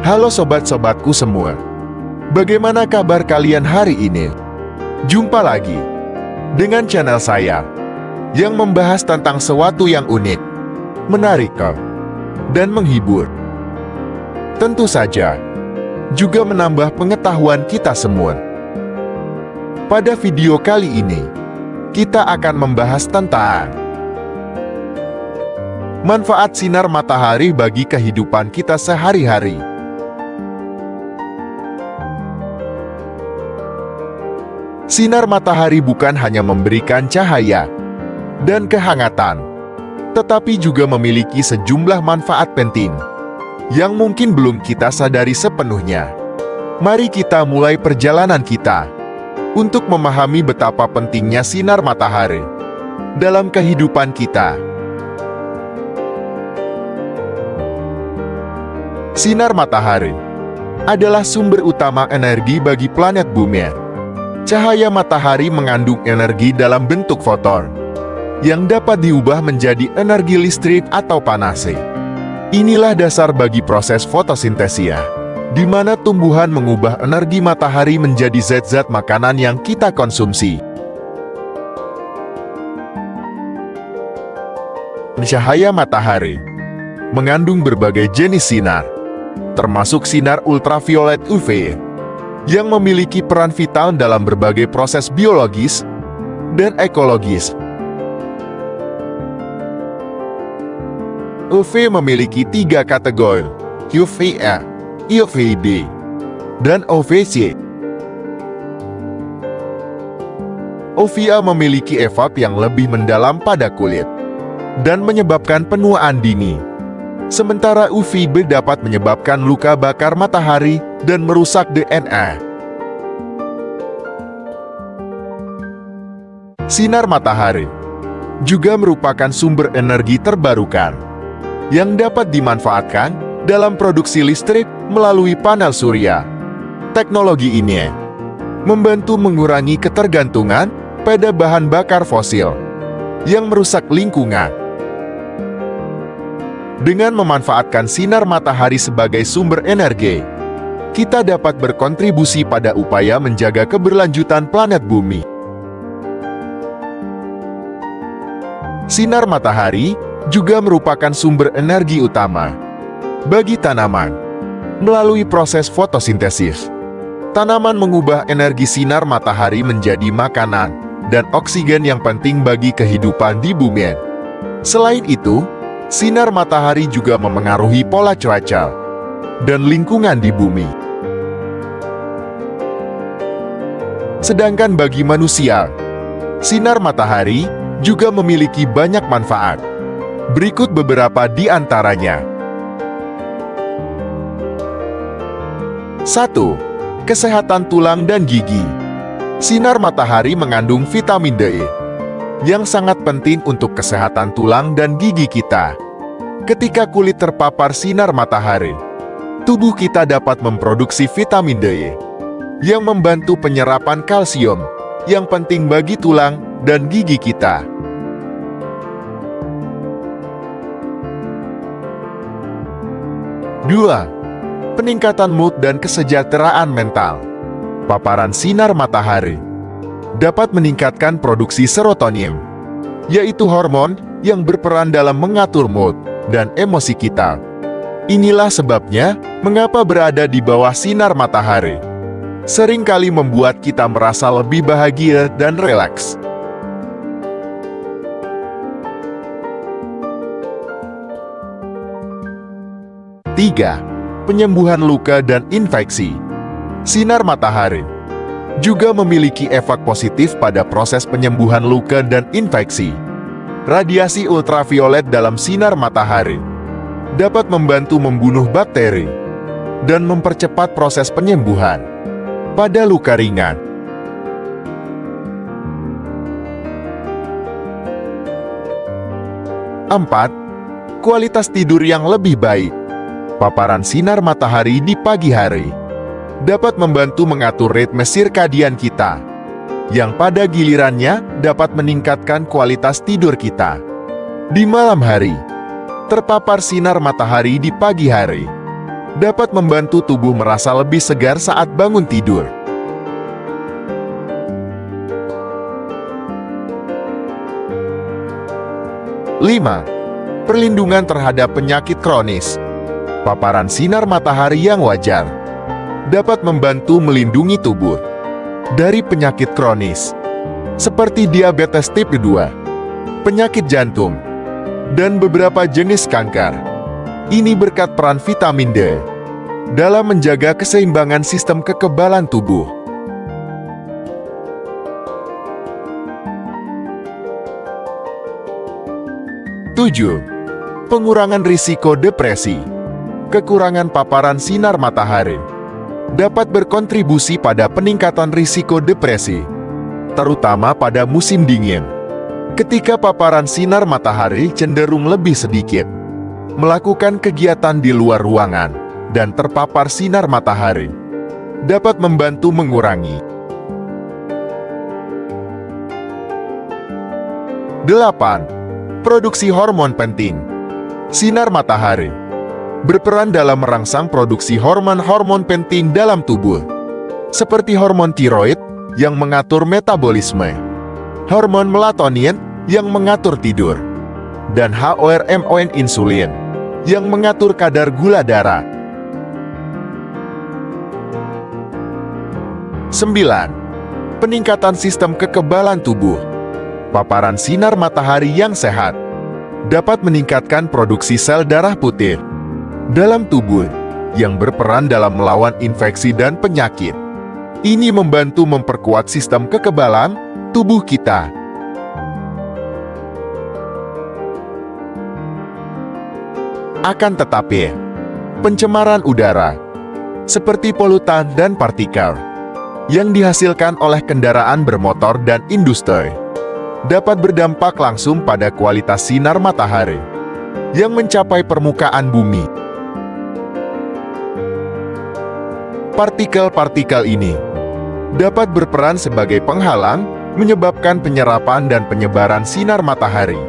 Halo sobat-sobatku semua. Bagaimana kabar kalian hari ini? Jumpa lagi dengan channel saya yang membahas tentang sesuatu yang unik, menarik, dan menghibur. Tentu saja, juga menambah pengetahuan kita semua. Pada video kali ini, kita akan membahas tentang manfaat sinar matahari bagi kehidupan kita sehari-hari. Sinar matahari bukan hanya memberikan cahaya dan kehangatan, tetapi juga memiliki sejumlah manfaat penting yang mungkin belum kita sadari sepenuhnya. Mari kita mulai perjalanan kita untuk memahami betapa pentingnya sinar matahari dalam kehidupan kita. Sinar matahari adalah sumber utama energi bagi planet bumi. Cahaya matahari mengandung energi dalam bentuk foton yang dapat diubah menjadi energi listrik atau panas. Inilah dasar bagi proses fotosintesia, di mana tumbuhan mengubah energi matahari menjadi zat-zat makanan yang kita konsumsi. Cahaya matahari mengandung berbagai jenis sinar, termasuk sinar ultraviolet UV, yang memiliki peran vital dalam berbagai proses biologis dan ekologis. UV memiliki 3 kategori, UVA, UVB, dan UVC. UVA memiliki efek yang lebih mendalam pada kulit dan menyebabkan penuaan dini. Sementara UVB dapat menyebabkan luka bakar matahari dan merusak DNA. Sinar matahari juga merupakan sumber energi terbarukan yang dapat dimanfaatkan dalam produksi listrik melalui panel surya. Teknologi ini membantu mengurangi ketergantungan pada bahan bakar fosil yang merusak lingkungan. Dengan memanfaatkan sinar matahari sebagai sumber energi, kita dapat berkontribusi pada upaya menjaga keberlanjutan planet bumi. Sinar matahari juga merupakan sumber energi utama bagi tanaman. Melalui proses fotosintesis, tanaman mengubah energi sinar matahari menjadi makanan dan oksigen yang penting bagi kehidupan di bumi. Selain itu, sinar matahari juga memengaruhi pola cuaca dan lingkungan di bumi. Sedangkan bagi manusia, sinar matahari juga memiliki banyak manfaat. Berikut beberapa di antaranya. 1. Kesehatan tulang dan gigi. Sinar matahari mengandung vitamin D yang sangat penting untuk kesehatan tulang dan gigi kita. Ketika kulit terpapar sinar matahari, tubuh kita dapat memproduksi vitamin D yang membantu penyerapan kalsium yang penting bagi tulang dan gigi kita. 2. Peningkatan mood dan kesejahteraan mental. Paparan sinar matahari dapat meningkatkan produksi serotonin, yaitu hormon yang berperan dalam mengatur mood dan emosi kita. Inilah sebabnya mengapa berada di bawah sinar matahari seringkali membuat kita merasa lebih bahagia dan rileks. 3. Penyembuhan luka dan infeksi. Sinar matahari juga memiliki efek positif pada proses penyembuhan luka dan infeksi. Radiasi ultraviolet dalam sinar matahari dapat membantu membunuh bakteri dan mempercepat proses penyembuhan pada luka ringan. 4. Kualitas tidur yang lebih baik. Paparan sinar matahari di pagi hari dapat membantu mengatur ritme sirkadian kita, yang pada gilirannya dapat meningkatkan kualitas tidur kita. Di malam hari, terpapar sinar matahari di pagi hari dapat membantu tubuh merasa lebih segar saat bangun tidur. Lima, perlindungan terhadap penyakit kronis. Paparan sinar matahari yang wajar dapat membantu melindungi tubuh dari penyakit kronis seperti diabetes tipe 2, penyakit jantung, dan beberapa jenis kanker. Ini berkat peran vitamin D dalam menjaga keseimbangan sistem kekebalan tubuh. 7. Pengurangan risiko depresi. Kekurangan paparan sinar matahari dapat berkontribusi pada peningkatan risiko depresi, terutama pada musim dingin. Ketika paparan sinar matahari cenderung lebih sedikit, melakukan kegiatan di luar ruangan dan terpapar sinar matahari dapat membantu mengurangi. 8. Produksi hormon penting. Sinar matahari berperan dalam merangsang produksi hormon-hormon penting dalam tubuh, seperti hormon tiroid yang mengatur metabolisme, hormon melatonin yang mengatur tidur, dan hormon insulin yang mengatur kadar gula darah. 9. Peningkatan sistem kekebalan tubuh. Paparan sinar matahari yang sehat dapat meningkatkan produksi sel darah putih dalam tubuh yang berperan dalam melawan infeksi dan penyakit. Ini membantu memperkuat sistem kekebalan tubuh kita. Akan tetapi, pencemaran udara, seperti polutan dan partikel, yang dihasilkan oleh kendaraan bermotor dan industri, dapat berdampak langsung pada kualitas sinar matahari yang mencapai permukaan bumi. Partikel-partikel ini dapat berperan sebagai penghalang, menyebabkan penyerapan dan penyebaran sinar matahari.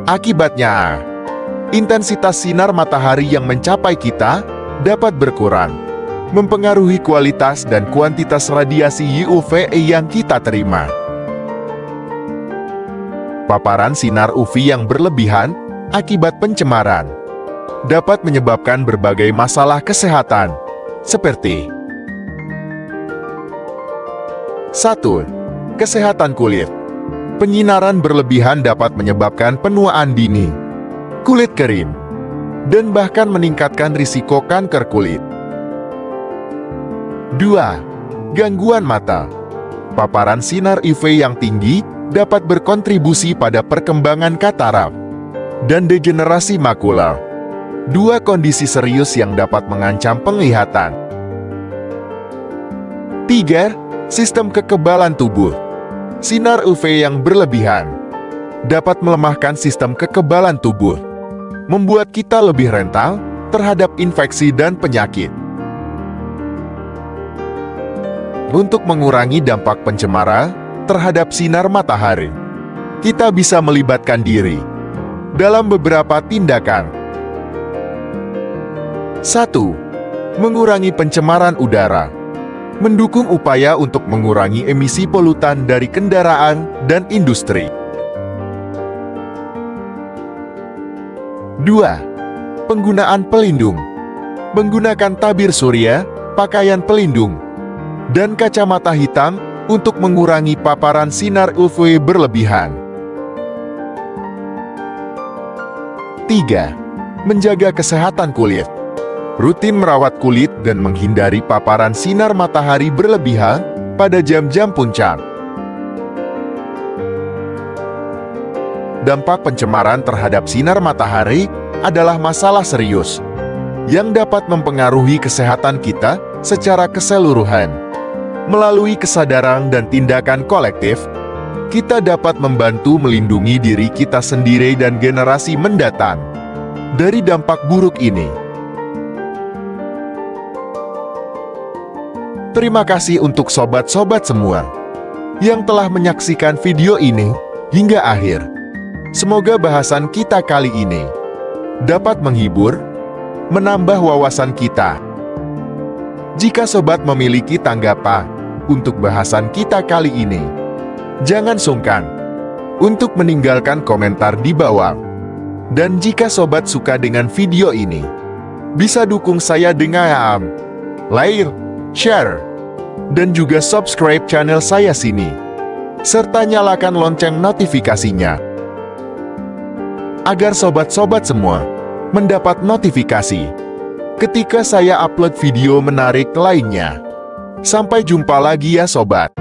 Akibatnya, intensitas sinar matahari yang mencapai kita dapat berkurang, mempengaruhi kualitas dan kuantitas radiasi UVA yang kita terima. Paparan sinar UV yang berlebihan akibat pencemaran dapat menyebabkan berbagai masalah kesehatan, seperti 1. Kesehatan kulit. Penyinaran berlebihan dapat menyebabkan penuaan dini, kulit kering, dan bahkan meningkatkan risiko kanker kulit. 2. Gangguan mata. Paparan sinar UV yang tinggi dapat berkontribusi pada perkembangan katarak dan degenerasi makula, dua kondisi serius yang dapat mengancam penglihatan. 3. Sistem kekebalan tubuh. Sinar UV yang berlebihan dapat melemahkan sistem kekebalan tubuh, membuat kita lebih rentan terhadap infeksi dan penyakit. Untuk mengurangi dampak pencemara terhadap sinar matahari, kita bisa melibatkan diri dalam beberapa tindakan. 1. Mengurangi pencemaran udara. Mendukung upaya untuk mengurangi emisi polutan dari kendaraan dan industri. 2. Penggunaan pelindung. Menggunakan tabir surya, pakaian pelindung, dan kacamata hitam untuk mengurangi paparan sinar UV berlebihan. 3. Menjaga kesehatan kulit. Rutin merawat kulit dan menghindari paparan sinar matahari berlebihan pada jam-jam puncak. Dampak pencemaran terhadap sinar matahari adalah masalah serius yang dapat mempengaruhi kesehatan kita secara keseluruhan. Melalui kesadaran dan tindakan kolektif, kita dapat membantu melindungi diri kita sendiri dan generasi mendatang dari dampak buruk ini. Terima kasih untuk sobat-sobat semua yang telah menyaksikan video ini hingga akhir. Semoga bahasan kita kali ini dapat menghibur, menambah wawasan kita, Jika sobat memiliki tanggapan untuk bahasan kita kali ini, jangan sungkan untuk meninggalkan komentar di bawah. Dan jika sobat suka dengan video ini, bisa dukung saya dengan like, share, dan juga subscribe channel saya sini, serta nyalakan lonceng notifikasinya, agar sobat-sobat semua mendapat notifikasi ketika saya upload video menarik lainnya. Sampai jumpa lagi ya sobat.